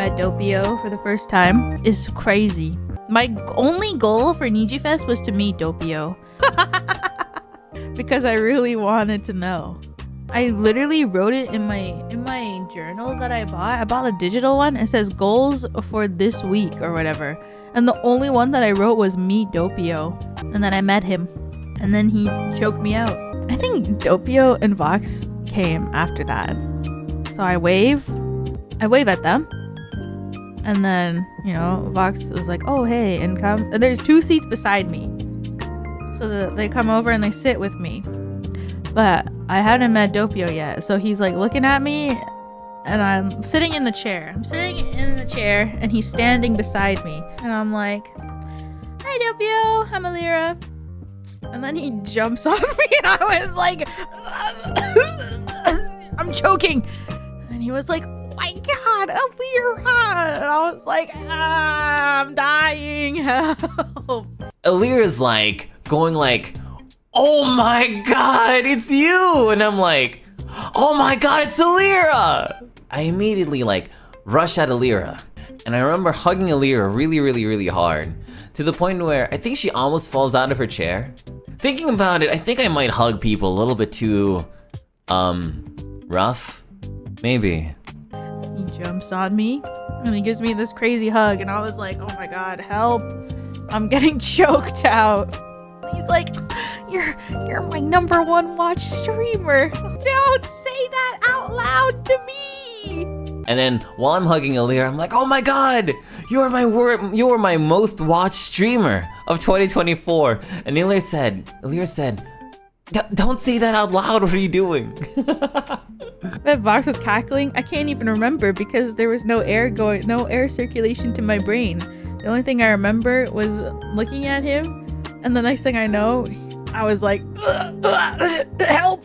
met Doppio for the first time is crazy. My only goal for Niji Fest was to meet Doppio. Because I really wanted to know. I literally wrote it in my journal that I bought. I bought a digital one. It says goals for this week or whatever. And the only one that I wrote was meet Doppio. And then I met him. And then he choked me out. I think Doppio and Vox came after that. So I wave at them. And then, you know, Vox was like, oh, hey, and comes. And there's 2 seats beside me. So they come over and they sit with me. But I hadn't met Doppio yet. So he's like looking at me and I'm sitting in the chair. I'm sitting in the chair and he's standing beside me. And I'm like, hi, Doppio, I'm Elira. And then he jumps on me and I was like, I'm choking. And he was like, oh my God, Elira. And I was like, I'm dying, help. Elira's like, going like, oh my God, it's you. And I'm like, oh my God, it's Elira. I immediately like rush at Elira. And I remember hugging Elira really hard. To the point where I think she almost falls out of her chair. Thinking about it, I think I might hug people a little bit too, rough. Maybe. He jumps on me and he gives me this crazy hug. And I was like, oh my God, help. I'm getting choked out. He's like, you're my #1 watch streamer. Don't say that out loud to me. And then while I'm hugging Elira, I'm like, oh my God, you are my most watched streamer of 2024. And Elira said, don't say that out loud. What are you doing? But Vox was cackling. I can't even remember because there was no air circulation to my brain. The only thing I remember was looking at him. And the next thing I know, I was like, help.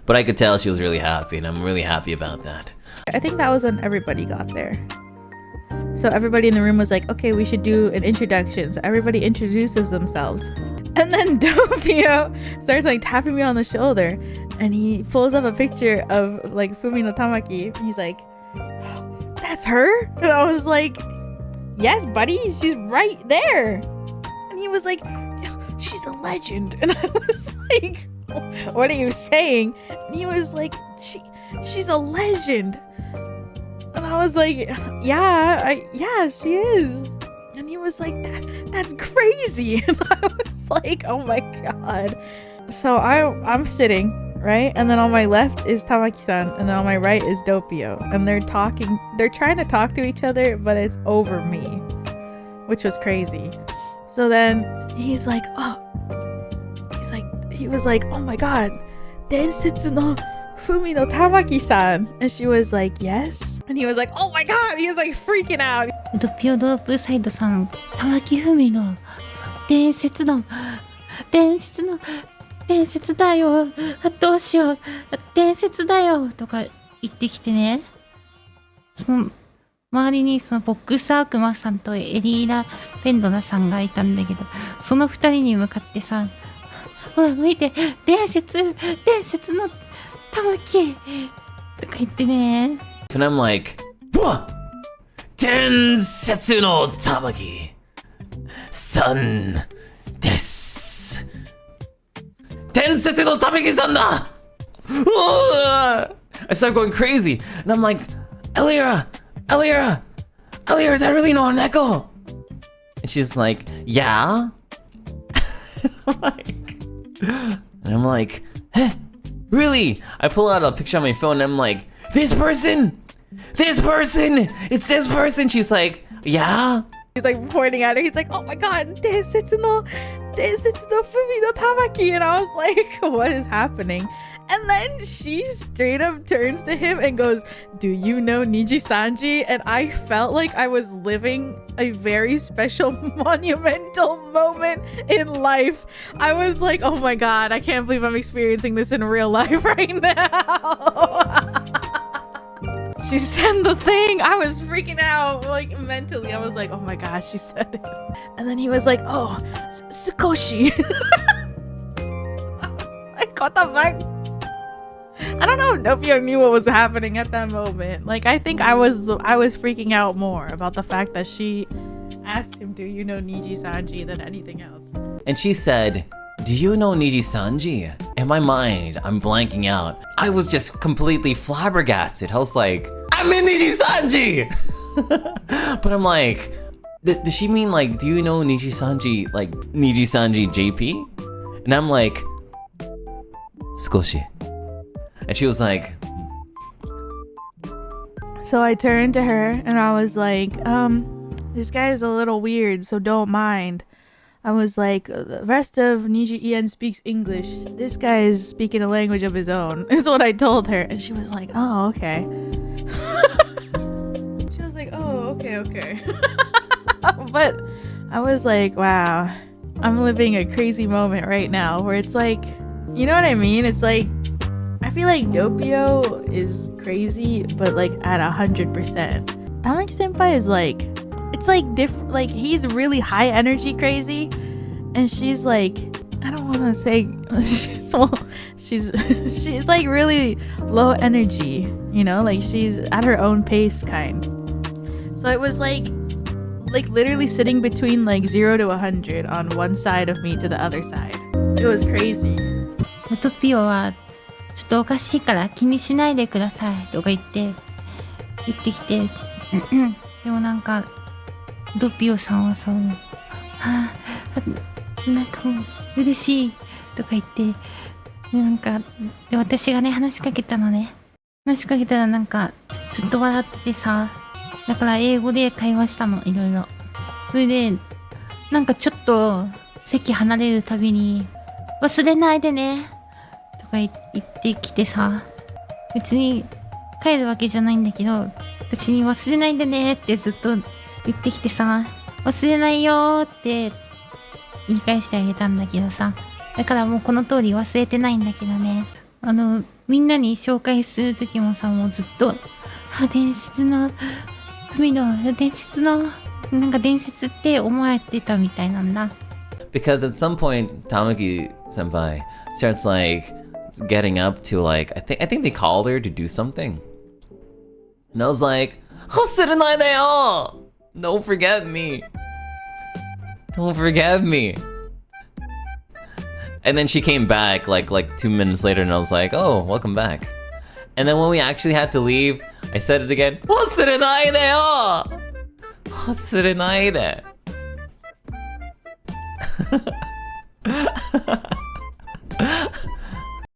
But I could tell she was really happy, and I'm really happy about that. I think that was when everybody got there. So everybody in the room was like, okay, we should do an introduction. So everybody introduces themselves. And then Doppio starts like tapping me on the shoulder. And he pulls up a picture of like Fumino Tamaki. And he's like, that's her? And I was like, yes, buddy, she's right there. And he was like, she's a legend. And I was like, what are you saying? And he was like, she's a legend. And I was like, yeah, she is. And he was like, that's crazy. And I was like, oh my God. So I'm sitting, right? And then on my left is Tamaki-san, and then on my right is Doppio. And they're trying to talk to each other, but it's over me, which was crazy. So then he was like, oh my God, Densetsu no Fumino Tamaki-san. And she was like, yes. And he was like, oh my God, he was like freaking out. ドッピオドップサイドさん、玉木文の伝説だよ、どうしよう、伝説だよとか言ってきてね、その周りにそのボックスアークマさんとエリーラ・ペンドナさんがいたんだけど、その2人に向かってさ、ほら見て、伝説の玉木とか言ってね。And I'm like, what? Densetsu no Tamaki san desu. Densetsu no Tamaki-san da! I start going crazy, and I'm like, Elira, is that really no Neko? And she's like, yeah. I'm like, hey, really? I pull out a picture on my phone, and I'm like, this person, it's this person. She's like, yeah. He's like pointing at her. He's like, oh my God, Densetsu no Fumino Tamaki. And I was like, what is happening? And then she straight up turns to him and goes, do you know Nijisanji? And I felt like I was living a very special monumental moment in life. I was like, oh my God, I can't believe I'm experiencing this in real life right now. She said the thing. I was freaking out, like mentally. I was like, oh my gosh, she said it. And then he was like, oh, Sukoshi. I was like, what the fuck? I don't know if Doppio knew what was happening at that moment. Like, I think I was freaking out more about the fact that she asked him, do you know Nijisanji, than anything else. And she said, do you know Nijisanji? In my mind, I'm blanking out. I was just completely flabbergasted. I was like, I'm in Nijisanji! But I'm like, does she mean like, do you know Nijisanji, like Nijisanji JP? And I'm like, Skoshi. And she was like, so I turned to her and I was like, this guy is a little weird, so don't mind. I was like, the rest of Niji-en speaks English. This guy is speaking a language of his own, is what I told her. And she was like, oh, okay. She was like, oh, okay. But I was like, wow, I'm living a crazy moment right now where it's like, you know what I mean? It's like, I feel like Doppio is crazy, but like at 100%. Tamaki senpai is like, it's like different. Like, he's really high energy crazy, and she's like, I don't want to say, she's like really low energy, you know, like she's at her own pace kind. So it was like literally sitting between like 0 to 100 on one side of me to the other side. It was crazy. ドッピオはちょっとおかしいから気にしないでくださいとか言ってきてでもなんかドッピオさんはさ、なんかもう嬉しいとか言ってなんかで私がね話しかけたらなんかずっと笑っててさ、だから英語で会話したの、いろいろ。それでなんかちょっと席離れるたびに忘れないでねとか言ってきてさ、別に帰るわけじゃないんだけど、私に忘れないでねってずっと言ってきてさ、忘れないよーって言い返してあげたんだけどさ、だからもうこの通り忘れてないんだけどね、みんなに紹介する時もさ、もうずっと伝説の海の伝説のなんか伝説って思われてたみたいなんだ。because at some point Tamaki senpai starts like getting up to like I think they called her to do something, and I was like, don't forget me, and then she came back like 2 minutes later, and I was like, oh, welcome back. And then when we actually had to leave, I said it again, 忘れないでよ、忘れないで。